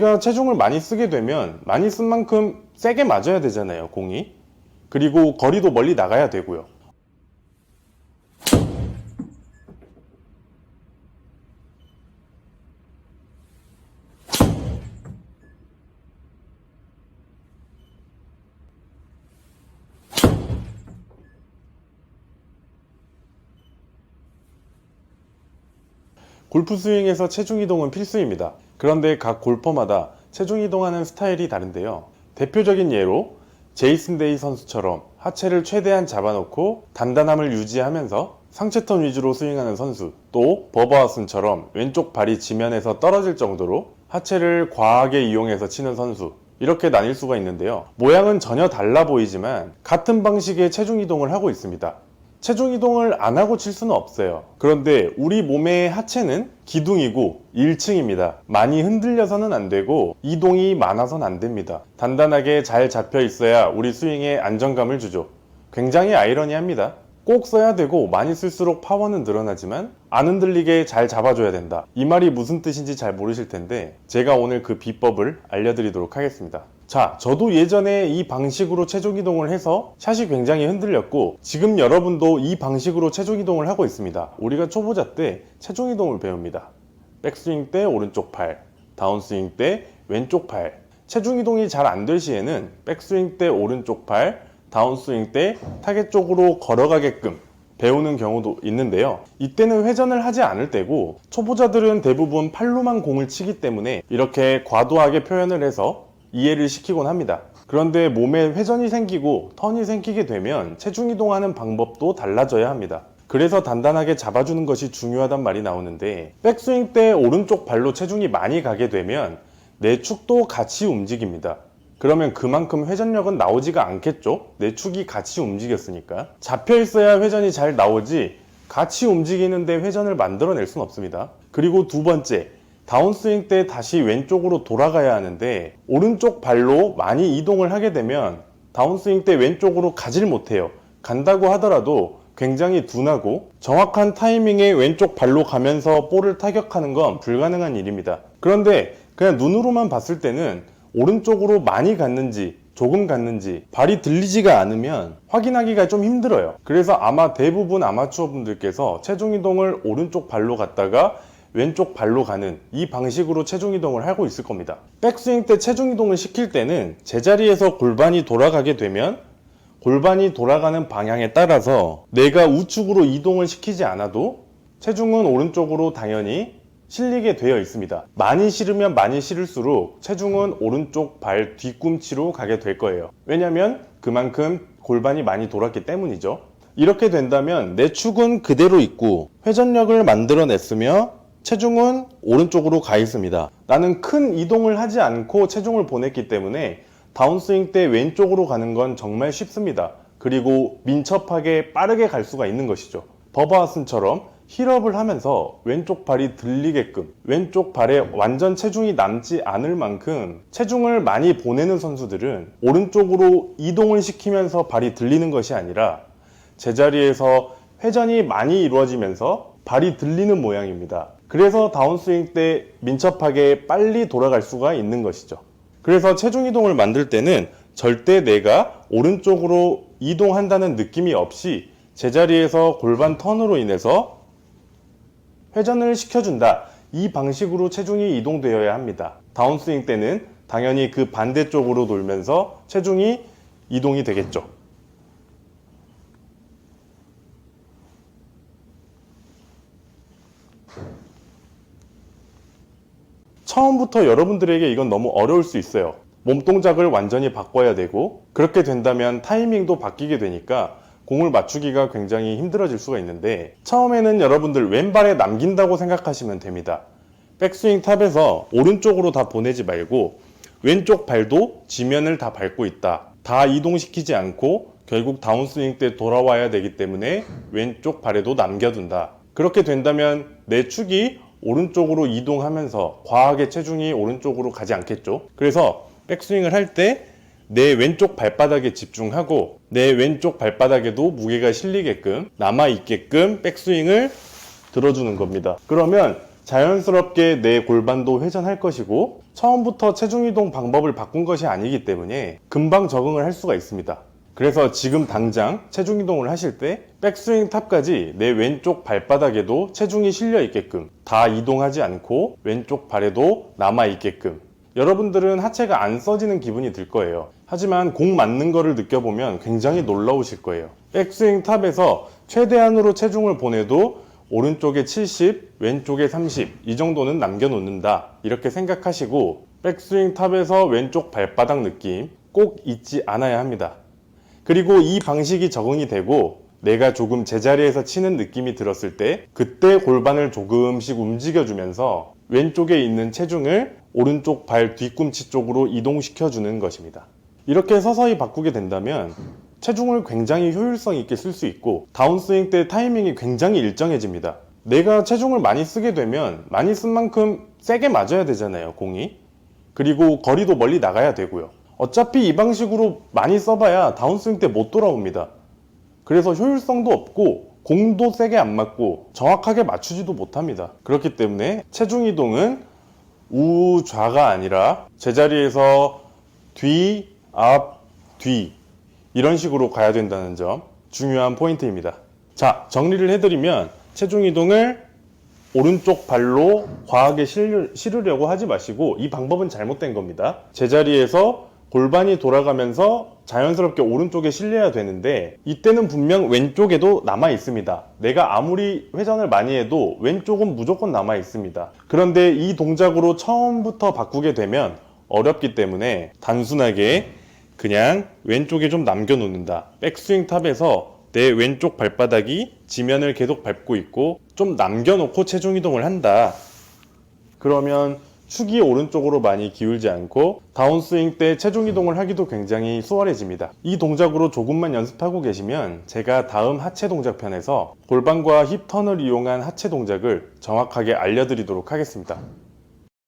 우리가 체중을 많이 쓰게 되면 많이 쓴 만큼 세게 맞아야 되잖아요, 공이. 그리고 거리도 멀리 나가야 되고요. 골프 스윙에서 체중 이동은 필수입니다. 그런데 각 골퍼마다 체중 이동하는 스타일이 다른데요. 대표적인 예로 제이슨 데이 선수처럼 하체를 최대한 잡아놓고 단단함을 유지하면서 상체턴 위주로 스윙하는 선수, 또 버버 하슨처럼 왼쪽 발이 지면에서 떨어질 정도로 하체를 과하게 이용해서 치는 선수, 이렇게 나뉠 수가 있는데요. 모양은 전혀 달라 보이지만 같은 방식의 체중 이동을 하고 있습니다. 체중 이동을 안 하고 칠 수는 없어요. 그런데 우리 몸의 하체는 기둥이고 1층입니다. 많이 흔들려서는 안 되고 이동이 많아서는 안 됩니다. 단단하게 잘 잡혀 있어야 우리 스윙에 안정감을 주죠. 굉장히 아이러니합니다. 꼭 써야 되고 많이 쓸수록 파워는 늘어나지만 안 흔들리게 잘 잡아줘야 된다. 이 말이 무슨 뜻인지 잘 모르실 텐데 제가 오늘 그 비법을 알려드리도록 하겠습니다. 자, 저도 예전에 이 방식으로 체중 이동을 해서 샷이 굉장히 흔들렸고 지금 여러분도 이 방식으로 체중 이동을 하고 있습니다. 우리가 초보자 때 체중 이동을 배웁니다. 백스윙 때 오른쪽 팔, 다운스윙 때 왼쪽 팔. 체중 이동이 잘 안 될 시에는 백스윙 때 오른쪽 팔, 다운스윙 때 타겟 쪽으로 걸어가게끔 배우는 경우도 있는데요. 이때는 회전을 하지 않을 때고 초보자들은 대부분 팔로만 공을 치기 때문에 이렇게 과도하게 표현을 해서 이해를 시키곤 합니다. 그런데 몸에 회전이 생기고 턴이 생기게 되면 체중 이동하는 방법도 달라져야 합니다. 그래서 단단하게 잡아주는 것이 중요하단 말이 나오는데 백스윙 때 오른쪽 발로 체중이 많이 가게 되면 내 축도 같이 움직입니다. 그러면 그만큼 회전력은 나오지가 않겠죠? 내 축이 같이 움직였으니까. 잡혀 있어야 회전이 잘 나오지 같이 움직이는데 회전을 만들어낼 수는 없습니다. 그리고 두 번째, 다운스윙 때 다시 왼쪽으로 돌아가야 하는데 오른쪽 발로 많이 이동을 하게 되면 다운스윙 때 왼쪽으로 가질 못해요. 간다고 하더라도 굉장히 둔하고 정확한 타이밍에 왼쪽 발로 가면서 볼을 타격하는 건 불가능한 일입니다. 그런데 그냥 눈으로만 봤을 때는 오른쪽으로 많이 갔는지 조금 갔는지 발이 들리지가 않으면 확인하기가 좀 힘들어요. 그래서 아마 대부분 아마추어 분들께서 체중 이동을 오른쪽 발로 갔다가 왼쪽 발로 가는 이 방식으로 체중 이동을 하고 있을 겁니다. 백스윙 때 체중 이동을 시킬 때는 제자리에서 골반이 돌아가게 되면 골반이 돌아가는 방향에 따라서 내가 우측으로 이동을 시키지 않아도 체중은 오른쪽으로 당연히 실리게 되어 있습니다. 많이 실으면 많이 실을수록 체중은 오른쪽 발 뒤꿈치로 가게 될 거예요. 왜냐면 그만큼 골반이 많이 돌았기 때문이죠. 이렇게 된다면 내 축은 그대로 있고 회전력을 만들어냈으며 체중은 오른쪽으로 가 있습니다. 나는 큰 이동을 하지 않고 체중을 보냈기 때문에 다운스윙 때 왼쪽으로 가는 건 정말 쉽습니다. 그리고 민첩하게 빠르게 갈 수가 있는 것이죠. 버버 하슨처럼 힐업을 하면서 왼쪽 발이 들리게끔 왼쪽 발에 완전 체중이 남지 않을 만큼 체중을 많이 보내는 선수들은 오른쪽으로 이동을 시키면서 발이 들리는 것이 아니라 제자리에서 회전이 많이 이루어지면서 발이 들리는 모양입니다. 그래서 다운스윙 때 민첩하게 빨리 돌아갈 수가 있는 것이죠. 그래서 체중 이동을 만들 때는 절대 내가 오른쪽으로 이동한다는 느낌이 없이 제자리에서 골반 턴으로 인해서 회전을 시켜준다. 이 방식으로 체중이 이동되어야 합니다. 다운스윙 때는 당연히 그 반대쪽으로 돌면서 체중이 이동이 되겠죠. 처음부터 여러분들에게 이건 너무 어려울 수 있어요. 몸동작을 완전히 바꿔야 되고 그렇게 된다면 타이밍도 바뀌게 되니까 공을 맞추기가 굉장히 힘들어질 수가 있는데 처음에는 여러분들 왼발에 남긴다고 생각하시면 됩니다. 백스윙 탑에서 오른쪽으로 다 보내지 말고 왼쪽 발도 지면을 다 밟고 있다. 다 이동시키지 않고 결국 다운스윙 때 돌아와야 되기 때문에 왼쪽 발에도 남겨둔다. 그렇게 된다면 내 축이 오른쪽으로 이동하면서 과하게 체중이 오른쪽으로 가지 않겠죠. 그래서 백스윙을 할 때 내 왼쪽 발바닥에 집중하고 내 왼쪽 발바닥에도 무게가 실리게끔 남아있게끔 백스윙을 들어주는 겁니다. 그러면 자연스럽게 내 골반도 회전할 것이고 처음부터 체중 이동 방법을 바꾼 것이 아니기 때문에 금방 적응을 할 수가 있습니다. 그래서 지금 당장 체중 이동을 하실 때 백스윙 탑까지 내 왼쪽 발바닥에도 체중이 실려 있게끔, 다 이동하지 않고 왼쪽 발에도 남아 있게끔, 여러분들은 하체가 안 써지는 기분이 들 거예요. 하지만 공 맞는 거를 느껴보면 굉장히 놀라우실 거예요. 백스윙 탑에서 최대한으로 체중을 보내도 오른쪽에 70, 왼쪽에 30, 이 정도는 남겨놓는다, 이렇게 생각하시고 백스윙 탑에서 왼쪽 발바닥 느낌 꼭 잊지 않아야 합니다. 그리고 이 방식이 적응이 되고 내가 조금 제자리에서 치는 느낌이 들었을 때 그때 골반을 조금씩 움직여주면서 왼쪽에 있는 체중을 오른쪽 발 뒤꿈치 쪽으로 이동시켜주는 것입니다. 이렇게 서서히 바꾸게 된다면 체중을 굉장히 효율성 있게 쓸 수 있고 다운스윙 때 타이밍이 굉장히 일정해집니다. 내가 체중을 많이 쓰게 되면 많이 쓴 만큼 세게 맞아야 되잖아요, 공이. 그리고 거리도 멀리 나가야 되고요. 어차피 이 방식으로 많이 써봐야 다운스윙 때 못 돌아옵니다. 그래서 효율성도 없고 공도 세게 안 맞고 정확하게 맞추지도 못합니다. 그렇기 때문에 체중 이동은 우좌가 아니라 제자리에서 뒤, 앞, 뒤 이런 식으로 가야 된다는 점 중요한 포인트입니다. 자, 정리를 해드리면 체중 이동을 오른쪽 발로 과하게 실으려고 하지 마시고 이 방법은 잘못된 겁니다. 제자리에서 골반이 돌아가면서 자연스럽게 오른쪽에 실려야 되는데 이때는 분명 왼쪽에도 남아 있습니다. 내가 아무리 회전을 많이 해도 왼쪽은 무조건 남아 있습니다. 그런데 이 동작으로 처음부터 바꾸게 되면 어렵기 때문에 단순하게 그냥 왼쪽에 좀 남겨놓는다. 백스윙 탑에서 내 왼쪽 발바닥이 지면을 계속 밟고 있고 좀 남겨놓고 체중 이동을 한다. 그러면 축이 오른쪽으로 많이 기울지 않고 다운스윙 때 체중 이동을 하기도 굉장히 수월해집니다. 이 동작으로 조금만 연습하고 계시면 제가 다음 하체 동작 편에서 골반과 힙 턴을 이용한 하체 동작을 정확하게 알려드리도록 하겠습니다.